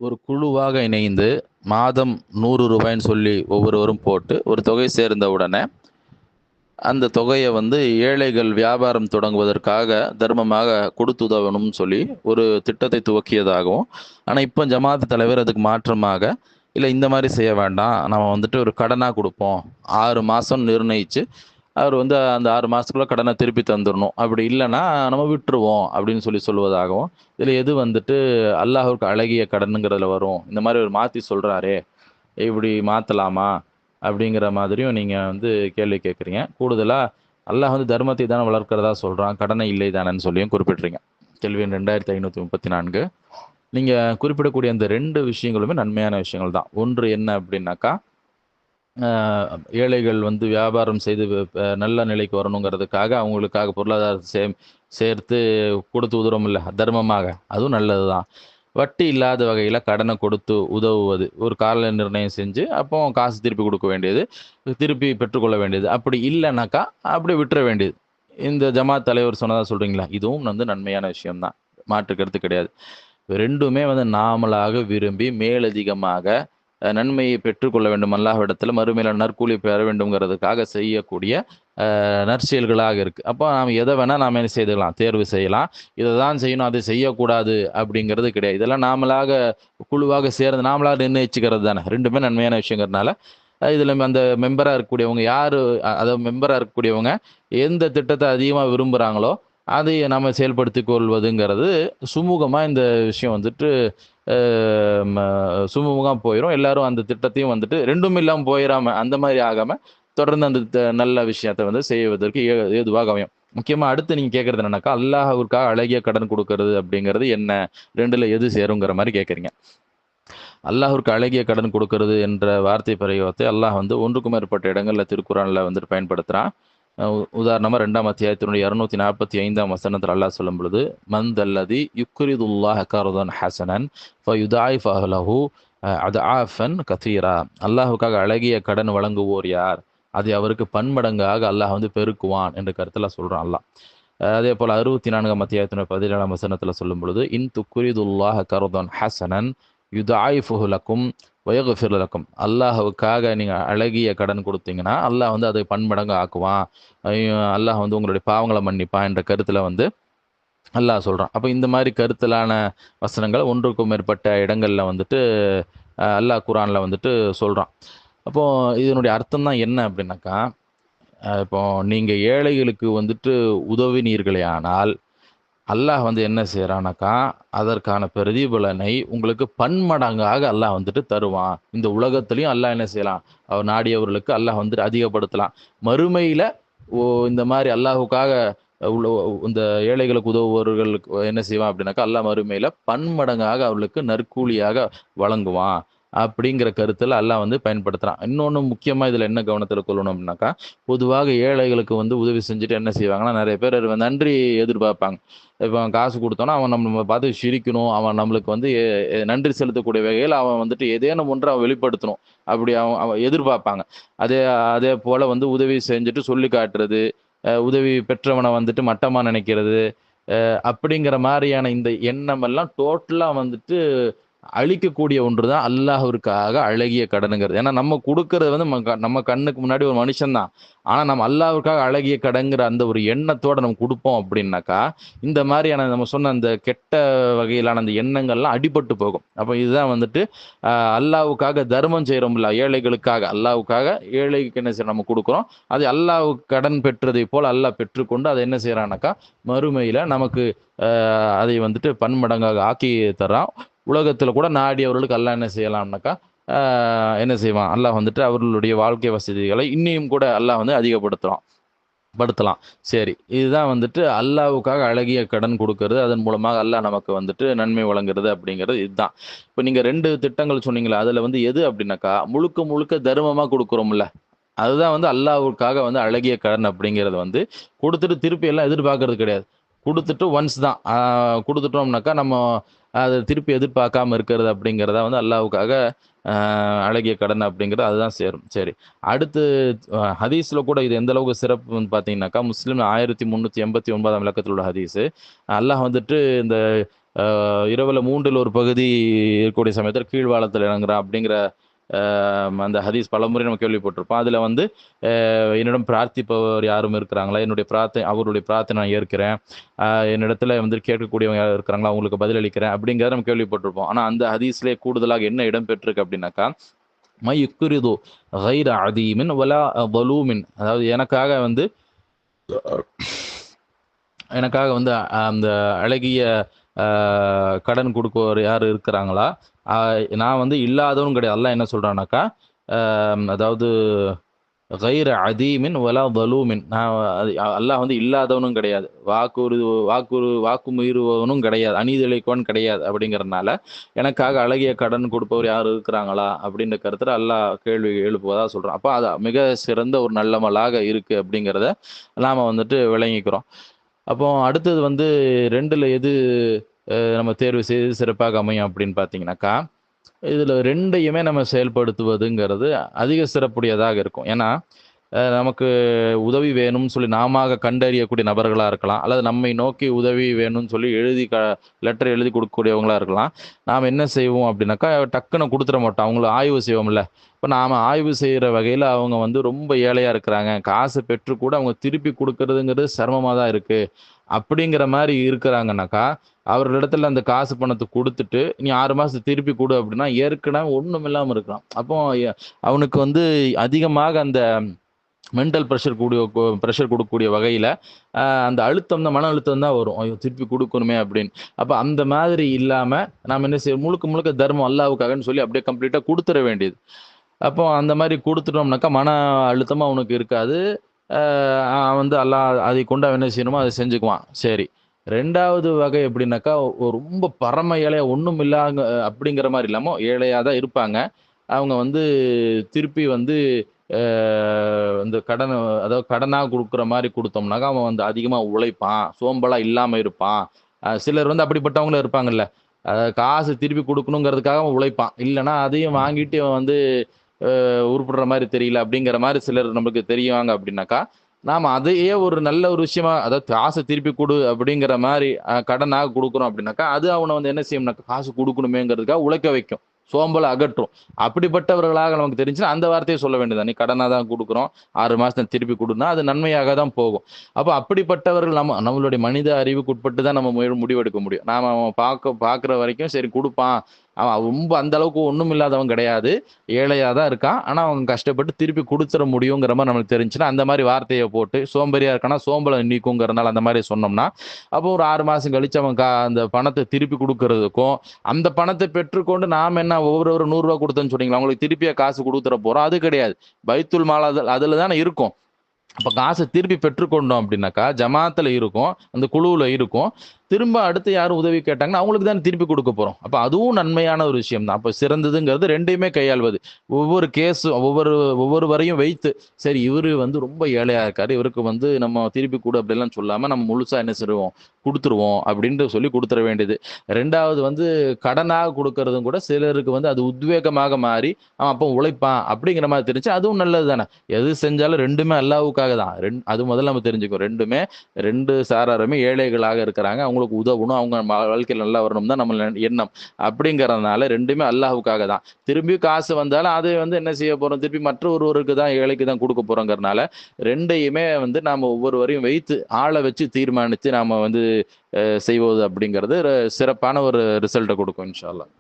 ஒரு குழுவாக இணைந்து மாதம் ரூ. 100 சொல்லி ஒவ்வொருவரும் போட்டு ஒரு தொகை சேர்ந்த உடனே அந்த தொகையை வந்து ஏழைகள் வியாபாரம் தொடங்குவதற்காக தர்மமாக கொடுத்து உதவணும்னு சொல்லி ஒரு திட்டத்தை துவக்கியதாகவும், ஆனால் இப்போ ஜமாத் தலைவர் அதுக்கு மாற்றமாக இல்லை இந்த மாதிரி செய்ய வேண்டாம், நம்ம வந்துட்டு ஒரு கடனாக கொடுப்போம், 6 மாதம் நிர்ணயிச்சு அவர் வந்து அந்த 6 மாதத்துக்குள்ள கடனை திருப்பி தந்துடணும், அப்படி இல்லைன்னா நம்ம விட்டுருவோம் அப்படின்னு சொல்லி சொல்வதாகவும், இதில் எது வந்துட்டு அல்லாஹ்வுக்கு அழகிய கடனுங்கிறதுல வரும், இந்த மாதிரி ஒரு மாற்றி சொல்கிறாரே இப்படி மாற்றலாமா அப்படிங்கிற மாதிரியும் நீங்கள் வந்து கேள்வி கேட்குறீங்க. கூடுதலாக அல்லாஹ் வந்து தர்மத்தை தானே வளர்க்கிறதா சொல்கிறான், கடனை இல்லை தானேன்னு சொல்லியும் குறிப்பிட்றீங்க. கேள்வி எண் 2534. நீங்கள் குறிப்பிடக்கூடிய அந்த 2 விஷயங்களுமே நன்மையான விஷயங்கள் தான். ஒன்று என்ன அப்படின்னாக்கா, ஏழைகள் வந்து வியாபாரம் செய்து நல்ல நிலைக்கு வரணுங்கிறதுக்காக அவங்களுக்காக பொருளாதாரத்தை சேர்த்து கொடுத்து உதவுறோம் இல்லை தர்மமாக, அதுவும் நல்லது தான். வட்டி இல்லாத வகையில் கடனை கொடுத்து உதவுவது, ஒரு கால நிர்ணயம் செஞ்சு அப்போ காசு திருப்பி கொடுக்க வேண்டியது, திருப்பி பெற்றுக்கொள்ள வேண்டியது, அப்படி இல்லைனாக்கா அப்படியே விட்டுற வேண்டியது. இந்த ஜமாத் தலைவர் சொன்னதா சொல்றீங்களா, இதுவும் வந்து நன்மையான விஷயம்தான், மாற்று கருத்து கிடையாது. ரெண்டுமே வந்து நாமளாக விரும்பி மேலதிகமாக நன்மையை பெற்றுக்கொள்ள வேண்டும், அல்லாஹ்விடத்தில் மறுமையில நற்கூலி பெற வேண்டும்ங்கிறதுக்காக செய்யக்கூடிய நற்செயல்களாக இருக்கு. அப்போ நாம் எதை வேணா நாம என்ன செய்துக்கலாம், தேர்வு செய்யலாம். இதை தான் செய்யணும், அதை செய்யக்கூடாது அப்படிங்கிறது கிடையாது. இதெல்லாம் நாமளாக குழுவாக சேர்ந்து நாமளாக நிர்ணயிச்சுக்கிறது தானே. ரெண்டுமே நன்மையான விஷயங்கிறதுனால இதில் அந்த மெம்பராக இருக்கக்கூடியவங்க யார், அதாவது மெம்பராக இருக்கக்கூடியவங்க எந்த திட்டத்தை அதிகமாக விரும்புகிறாங்களோ அதை நம்ம செயல்படுத்திக் கொள்வதுங்கிறது சுமூகமாக இந்த விஷயம் வந்துட்டு சுமூகமாக போயிடும். எல்லாரும் அந்த திட்டத்தையும் வந்துட்டு ரெண்டும் இல்லாமல் போயிடாம அந்த மாதிரி ஆகாம தொடர்ந்து அந்த நல்ல விஷயத்தை வந்து செய்வதற்கு ஏதுவாக அமையும். முக்கியமா அடுத்து நீங்க கேட்கறது என்னன்னாக்கா, அல்லாஹ்விற்காக அழகிய கடன் கொடுக்கறது அப்படிங்கிறது என்ன, ரெண்டுல எது சேருங்கிற மாதிரி கேட்குறீங்க. அல்லாஹ்விற்கு அழகிய கடன் கொடுக்கறது என்ற வார்த்தை பிரயோகத்தை அல்லாஹ் வந்து ஒன்றுக்கும் மேற்பட்ட இடங்கள்ல திருக்குறான்ல வந்துட்டு பயன்படுத்துறான். உதாரணமா 2ஆம் அத்தியாயத்தினுடைய 245ஆம் வசனத்தில் அல்லாஹ் சொல்லும் பொழுது, மந்தல்லதி யுக்ரிதுல்லாஹ கர்தன் ஹசனன் ஃபயுதாயிஃபஹு லஹு அத்ஆஃபன் கதீரா. அல்லாஹ்வுக்காக அழகிய கடன் வழங்குவோர் யார், அதை அவருக்கு பன்மடங்காக அல்லாஹ் வந்து பெருக்குவான் என்ற கருத்துல சொல்றான் அல்லாஹ். அதே போல 64ஆம் அத்தியாயத்தினுடைய 17ஆம் வசனத்துல சொல்லும் பொழுது, இன் துக்ரிதுல்லாஹ கர்தன் ஹசனன் யுதாயிஃபுஹு லக்கும் வயகுஃபிர் லக்கும். அல்லாஹ்வுக்காக நீங்க அழகிய கடன் கொடுத்தீங்கன்னா அல்லாஹ் வந்து அதை பன்மடங்கு ஆக்குவான், அல்லாஹ் வந்து உங்களுடைய பாவங்களை மன்னிப்பான் என்ற கருத்துல வந்து அல்லாஹ் சொல்றான். அப்ப இந்த மாதிரி கருத்தலான வசனங்கள் ஒன்றுக்கும் மேற்பட்ட இடங்கள்ல வந்துட்டு அல்லாஹ் குர்ஆன்ல வந்துட்டு சொல்றான். அப்போ இதனுடைய அர்த்தம் தான் என்ன அப்படின்னாக்கா, இப்போ நீங்க ஏழைகளுக்கு வந்துட்டு உதவினீர்களேயானால் அல்லாஹ் வந்து என்ன செய்றானாக்கா, அதற்கான பிரதிபலனை உங்களுக்கு பன்மடங்காக அல்லாஹ் வந்துட்டு தருவான். இந்த உலகத்திலயும் அல்லாஹ் என்ன செய்யலாம், அவர் நாடியவர்களுக்கு அல்லாஹ் வந்துட்டு அதிகப்படுத்தலாம். மறுமையில ஓ இந்த மாரி அல்லாஹ்வுக்காக உள்ள இந்த ஏழைகளுக்கு உதவுபவர்களுக்கு என்ன செய்வான் அப்படின்னாக்கா, அல்லாஹ் மறுமையில பன்மடங்காக அவர்களுக்கு நற்கூலியாக வழங்குவான். அப்படிங்கிற கருத்துல அல்லாஹ் வந்து பயன்படுத்துறான். இன்னொன்னு முக்கியமா இதுல என்ன கவனத்துல கொள்ளணும் அப்படின்னாக்கா, பொதுவாக ஏழைகளுக்கு வந்து உதவி செஞ்சுட்டு என்ன செய்வாங்கன்னா, நெறைய பேர் நன்றி எதிர்பார்ப்பாங்க. இப்போ அவன் காசு குடுத்தோம்னா, அவன் நம்மள பார்த்து சிரிக்கணும். அவன் நம்மளுக்கு வந்து நன்றி செலுத்தக்கூடிய வகையில அவன் வந்துட்டு ஏதேனும் ஒன்று அவன் வெளிப்படுத்தணும். அப்படி அவன் அவன் எதிர்பார்ப்பாங்க. அதே அதே போல வந்து உதவி செஞ்சுட்டு சொல்லி காட்டுறது, உதவி பெற்றவன வந்துட்டு மட்டமா நினைக்கிறது, அப்படிங்கிற மாரியான இந்த எண்ணம் எல்லாம் டோட்டலா வந்துட்டு அழிக்கக்கூடிய ஒன்று தான் அல்லாஹ்விற்காக அழகிய கடனுங்கிறது. ஏன்னா நம்ம குடுக்கறது வந்து நம்ம கண்ணுக்கு முன்னாடி ஒரு மனுஷன் தான். ஆனா நம்ம அல்லாஹ்விற்காக அழகிய கடன்ங்கிற அந்த ஒரு எண்ணத்தோட நம்ம குடுப்போம் அப்படின்னாக்கா, இந்த மாரியான நம்ம சொன்ன அந்த கெட்ட வகையிலான அந்த எண்ணங்கள்லாம் அடிபட்டு போகும். அப்ப இதுதான் வந்துட்டு அல்லாஹ்வுக்காக தர்மம் செய்றோம்ல, ஏழைகளுக்காக, அல்லாஹ்வுக்காக ஏழைக்கு என்ன செய்றோம் நம்ம குடுக்குறோம். அது அல்லாஹ் கடன் பெற்றதைப் போல அல்லாஹ் பெற்றுக்கொண்டு அதை என்ன செய்றானாக்கா, மறுமையில நமக்கு அதை வந்துட்டு பன்மடங்காக ஆக்கி தர்றான். உலகத்துல கூட நாடியவர்களுக்கு அல்லாஹ் என்ன செய்யலாம்னாக்கா, என்ன செய்வான், அல்லாஹ் வந்துட்டு அவர்களுடைய வாழ்க்கை வசதிகளை இன்னியும் கூட அல்லாஹ் வந்து படுத்தலாம். சரி. இதுதான் வந்துட்டு அல்லாஹ்வுக்காக அழகிய கடன் குடுக்கறது. அதன் மூலமாக அல்லாஹ் நமக்கு வந்துட்டு நன்மை வழங்குறது அப்படிங்கிறது இதுதான். இப்ப நீங்க 2 திட்டங்கள் சொன்னீங்கல்ல, அதுல வந்து எது அப்படின்னாக்கா, முழுக்க முழுக்க தர்மமா குடுக்குறோம்ல, அதுதான் வந்து அல்லாஹ்வுக்காக வந்து அழகிய கடன் அப்படிங்கிறது வந்து குடுத்துட்டு திருப்பி எல்லாம் எதிர்பார்க்கறது கிடையாது. குடுத்துட்டு ஒன்ஸ் தான். குடுத்துட்டோம்னாக்கா நம்ம அத திருப்பி எதிர்பார்க்காம இருக்கிறது அப்படிங்கிறத வந்து அல்லாஹ்வுக்காக அ அழகிய கடன் அப்படிங்கிறது அதுதான் சேரும். சரி. அடுத்து ஹதீஸ்ல கூட இது எந்த அளவுக்கு சிறப்புன்னு பார்த்தீங்கன்னாக்கா, முஸ்லிம் 1389ஆம் இலக்கத்தில் உள்ள ஹதீஸு. அல்லாஹ் வந்துட்டு இந்த இரவுல மூன்றில் ஒரு பகுதி இருக்கக்கூடிய சமயத்தில் கீழ்வாளத்தில் இறங்குறான் அப்படிங்கிற அந்த ஹதீஸ் பலமுறை நம்ம கேள்விப்பட்டிருப்போம். அதில் வந்து என்னிடம் பிரார்த்திப்பவர் யாரும் இருக்கிறாங்களா, என்னுடைய அவருடைய பிரார்த்தனை நான் ஏற்கிறேன், என்னிடத்துல வந்து கேட்கக்கூடியவங்க யாரும் இருக்கிறாங்களா, அவங்களுக்கு பதிலளிக்கிறேன் அப்படிங்கிறத நம்ம கேள்விப்பட்டிருப்போம். ஆனால் அந்த ஹதீஸ்லேயே கூடுதலாக என்ன இடம்பெற்றிருக்கு அப்படின்னாக்கா, மை யுக்குரிது கைர அதீமின் வலா வலூமின், அதாவது எனக்காக வந்து அந்த அழகிய கடன் கொடுப்பவர் யார் இருக்கிறாங்களா, நான் வந்து இல்லாதவனும் கிடையாது. அல்லாஹ் என்ன சொல்றானாக்கா, அதாவது கைர அதீமின் வலா வலூமின், நான் அல்லாஹ் வந்து இல்லாதவனும் கிடையாது, வாக்கு மீறுவவனும் கிடையாது, அநீதி இழைக்கவன் கிடையாது. அப்படிங்கிறதுனால எனக்காக அழகிய கடன் கொடுப்பவர் யார் இருக்கிறாங்களா அப்படின்ற கருத்துல அல்லாஹ் கேள்வி எழுப்புவதா சொல்றான். அப்போ அது மிக சிறந்த ஒரு நல்லமலாக இருக்கு அப்படிங்கிறத நாம வந்துட்டு விளங்கிக்கிறோம். அப்போ அடுத்தது வந்து ரெண்டுல எது நம்ம தேர்வு செய்து சிறப்பாக அமையும் அப்படின்னு பார்த்தீங்கன்னாக்கா, இதுல 2யுமே நம்ம செயல்படுத்துவதுங்கிறது அதிக சிறப்புடையதாக இருக்கும். ஏன்னா, நமக்கு உதவி வேணும்னு சொல்லி நாமாக கண்டறியக்கூடிய நபர்களா இருக்கலாம். அல்லது நம்மை நோக்கி உதவி வேணும்னு சொல்லி லெட்டர் எழுதி கொடுக்கக்கூடியவங்களா இருக்கலாம். நாம் என்ன செய்வோம் அப்படின்னாக்கா, டக்குனு குடுத்துற மாட்டோம். அவங்கள ஆய்வு செய்வோம்ல. இப்ப நாம ஆய்வு செய்ற வகையில அவங்க வந்து ரொம்ப ஏழையா இருக்கிறாங்க. காசு பெற்று கூட அவங்க திருப்பி குடுக்கறதுங்கிறது சிரமமா தான் இருக்கு. அப்படிங்கிற மாரி இருக்கிறாங்கன்னாக்கா, அவர்களிடத்துல அந்த காசு பணத்த குடுத்துட்டு, "நீ 6 மாசத்துக்கு திருப்பி குடு" அப்படின்னா, ஏற்கனவே ஒண்ணுமில்லாம இருக்கிறான். அப்போ அவனுக்கு வந்து அதிகமாக அந்த மென்டல் பிரஷர் குடுக்கக்கூடிய வகையில, அந்த அழுத்தம் தான், மன அழுத்தம் தான் வரும். ஐயோ! திருப்பி குடுக்கணுமே அப்படின்னு. அப்ப அந்த மாதிரி இல்லாம, நாம என்ன செய்வோம், முழுக்க முழுக்க தர்மம் அல்லாஹ்வுக்காகன்னு சொல்லி அப்படியே கம்ப்ளீட்டா குடுத்துற வேண்டியது. அப்போ அந்த மாரி குடுத்துட்டோம்னாக்கா, மன அழுத்தமும் அவனுக்கு இருக்காது. அ அவன் வந்து அல்லாஹ் அதைக் கொண்டு அவன் என்ன செய்யணுமோ அத செஞ்சுக்குவான். சரி. 2வது வகை எப்படின்னாக்கா, ரொம்ப பரம ஏழையா ஒண்ணும் இல்லாங்க அப்படிங்கிற மாரி இல்லாம, ஏழையா தான் இருப்பாங்க. அவங்க வந்து திருப்பி வந்து அ இந்த அதாவது கடனா குடுக்குற மாரி குடுத்தோம்னாக்கா, அவன் வந்து அதிகமா உழைப்பான். சோம்பலா இல்லாம இருப்பான். சிலர் வந்து அப்படிப்பட்டவங்களும் இருப்பாங்கல்ல. காசு திருப்பி குடுக்கணுங்கிறதுக்காக அவன் உழைப்பான். இல்லன்னா அதையும் வாங்கிட்டு இவன் வந்து உருப்படுற மாரி தெரியல அப்படிங்கிற மாரி சிலர் நமக்கு தெரிவாங்க அப்படின்னாக்கா, நாம அதையே ஒரு நல்ல ஒரு விஷயமா, அதாவது காச திருப்பி குடு அப்படிங்கிற மாரி கடனாக குடுக்குறோம் அப்படின்னாக்கா, அது அவன வந்து என்ன செய்யும்னாக்கா, காசு குடுக்கணுமேங்கிறதுக்காக உழைக்க வைக்கும். சோம்பல அகற்றும். அப்படிப்பட்டவர்களாக நமக்கு தெரிஞ்சுச்சுன்னா, அந்த வார்த்தைய சொல்ல வேண்டியது தான். "நீ கடனா தான் குடுக்குறோம். 6 மாசத்துல திருப்பி குடுன்னா" அது நன்மையாக தான் போகும். அப்ப அப்படிப்பட்டவர்கள் நம்மளுடைய மனித அறிவுக்கு உட்பட்டு தான் நம்ம முடிவெடுக்க முடியும். நாம அவன் பார்க்குற வரைக்கும் சரி குடுப்பான். அவன் ரொம்ப அந்த அளவுக்கு ஒண்ணும் இல்லாதவன் கிடையாது. ஏழையா தான் இருக்கான். ஆனா, அவன் கஷ்டப்பட்டு திருப்பி குடுத்துற முடியுங்கிற மாரி நமக்கு தெரிஞ்சுச்சுன்னா, அந்த மாரி வார்த்தைய போட்டு, சோம்பேறியா இருக்கான்னா, சோம்பல நீக்குங்கிறனால அந்த மாரி சொன்னோம்னா, அப்போ ஒரு 6 மாசம் கழிச்சு அவன் அந்த பணத்த திருப்பி குடுக்குறதுக்கும், அந்த பணத்த பெற்றுக்கொண்டு நாம என்ன ஒவ்வொரு ரூ. 100 குடுத்தோம்ன்னு சொன்னீங்களா, அவங்களுக்கு திருப்பியா காசு குடுத்துற போறோம்? அது கிடையாது. பைத்துல் மால் அதுல தானே இருக்கும். அப்ப காச திருப்பி பெற்றுக்கொண்டோம் அப்படின்னாக்கா, ஜமாத்துல இருக்கும். அந்த குழுவுல இருக்கும். திரும்ப அடுத்து யாரும் உதவி கேட்டாங்கன்னா, அவங்களுக்கு தானே திருப்பி குடுக்க போறோம். அப்ப அதுவும் நன்மையான ஒரு விஷயம் தான். அப்ப சிறந்ததுங்கிறது 2யுமே கையாள்வது. ஒவ்வொரு ஒவ்வொருவரையும் வைத்து, சரி இவரு வந்து ரொம்ப ஏழையா இருக்காரு. இவருக்கு வந்து நம்ம திருப்பி குடு அப்படிலாம் சொல்லாம, நம்ம முழுசா என்ன செய்வோம், குடுத்துருவோம் அப்படின்னு சொல்லி குடுத்துற வேண்டியது. 2வது வந்து கடனாக குடுக்கறதும் கூட சிலருக்கு வந்து அது உத்வேகமாக மாறி, அவன் அப்ப உழைப்பான் அப்படிங்கிற மாரி தெரிஞ்சு, அதுவும் நல்லது தானே. எது செஞ்சாலும் 2மே அல்லாஹ்வுக்காக தான். அது முதல்ல நம்ம தெரிஞ்சுக்கணும். 2 சாராருமே ஏழைகளாக இருக்கிறாங்க. அவங்களுக்கு உதவணும். அவங்க வாழ்க்கையில நல்லா வரணும் தான் நம்ம எண்ணம். அப்படிங்கிறதுனால 2மே அல்லாஹ்வுக்காக தான். திரும்பி காசு வந்தாலும் அதை வந்து என்ன செய்ய போறோம்? திருப்பி மற்ற ஒருவருக்கு தான், ஏழைக்கு தான் குடுக்க போறோங்கிறனால, 2யுமே வந்து நாம ஒவ்வொருவரையும் வைத்து, ஆள வச்சு தீர்மானித்து நாம வந்து செய்வது அப்படிங்கிறது சிறப்பான ஒரு ரிசல்ட்ட குடுக்கும் இன்ஷா அல்லாஹ்.